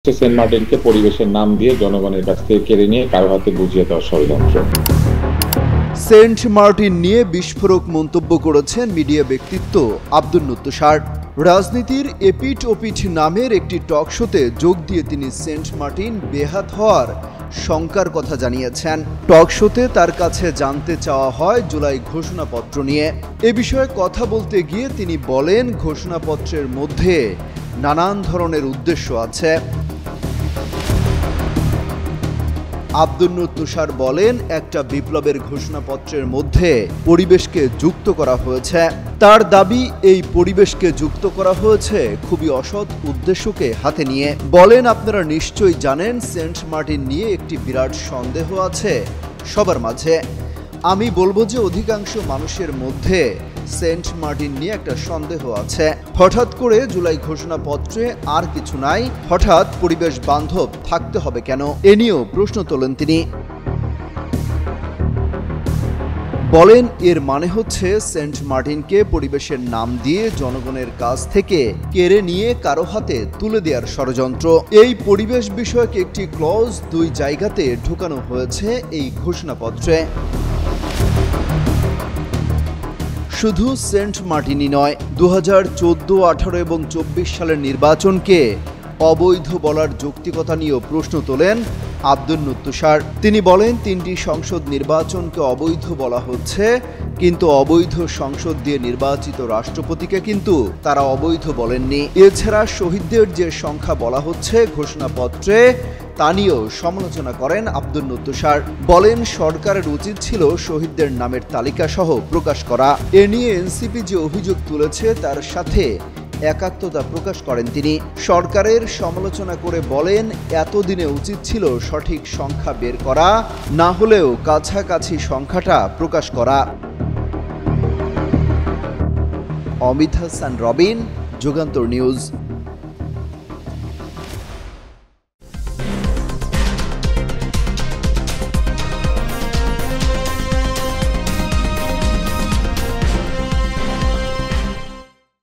Saint মার্টিনকে পরিবেশের নাম দিয়ে জনগণের কাছ থেকে কেড়ে নিয়ে কারো হাতে বুঝিয়ে দেওয়ার ষড়যন্ত্র। সেন্ট মার্টিন নিয়ে বিস্ফোরক মন্তব্য করেছেন মিডিয়া ব্যক্তিত্ব আব্দুন্নুর তুষার। রাজনীতির এপিঠ ওপিঠ নামের একটি টক শোতে যোগ দিয়ে তিনি সেন্ট মার্টিন বেহাত হওয়ার শঙ্কার কথা জানিয়েছেন। টক শোতে তার কাছে জানতে চাওয়া হয় জুলাই ঘোষণাপত্র নিয়ে। এ বিষয়ে কথা বলতে গিয়ে তিনি বলেন, ঘোষণাপত্রের মধ্যে নানান ধরনের উদ্দেশ্য আছে। আব্দুন্নুর তুষার বলেন, একটা বিপ্লবের ঘোষণাপত্রের মধ্যে পরিবেশকে যুক্ত করা হয়েছে। তার দাবি, এই পরিবেশকে যুক্ত করা হয়েছে খুবই অসৎ উদ্দেশ্যকে হাতে নিয়ে। বলেন, আপনারা নিশ্চয়ই জানেন সেন্ট মার্টিন নিয়ে একটি বিরাট সন্দেহ আছে সবার মাঝে। আমি বলবো যে অধিকাংশ মানুষের মধ্যে সেন্ট মার্টিন নিয়ে একটা সন্দেহ আছে। হঠাৎ করে জুলাই ঘোষণাপত্রে আর কিছু নাই, হঠাৎ পরিবেশ বান্ধব থাকতে হবে কেন, এ নিয়েও প্রশ্ন তোলেন তিনি। বলেন, এর মানে হচ্ছে সেন্ট মার্টিনকে পরিবেশের নাম দিয়ে জনগণের কাছ থেকে কেড়ে নিয়ে কারো হাতে তুলে দেওয়ার ষড়যন্ত্র। এই পরিবেশ বিষয়ক একটি ক্লজ দুই জায়গাতে ঢোকানো হয়েছে এই ঘোষণাপত্রে। শুধু সেন্ট মার্টিনই নয়, 2014, 18 এবং 24 সালের নির্বাচনকে অবৈধ বলার যৌক্তিকতা নিয়েও প্রশ্ন তোলেন আব্দুন্নুর তুষার। তিনি বলেন, 3টি সংসদ নির্বাচনকে অবৈধ বলা হচ্ছে, কিন্তু অবৈধ সংসদ দিয়ে নির্বাচিত রাষ্ট্রপতিকে কিন্তু তারা অবৈধ বলেননি। এছাড়া শহীদদের যে সংখ্যা বলা হচ্ছে ঘোষণাপত্রে, তা নিয়েও সমালোচনা করেন আব্দুন্নুর তুষার। বলেন, সরকারের উচিত ছিল শহীদদের নামের তালিকা সহ প্রকাশ করা। এ নিয়ে এনসিপি যে অভিযোগ তুলেছে তার সাথে একাত্মতা প্রকাশ করেন তিনি। সরকারের সমালোচনা করে বলেন, এতদিনে উচিত ছিল সঠিক সংখ্যা বের করা, না হলেও কাছাকাছি সংখ্যাটা প্রকাশ করা। অমিত হাসান রবিন, যুগান্তর নিউজ।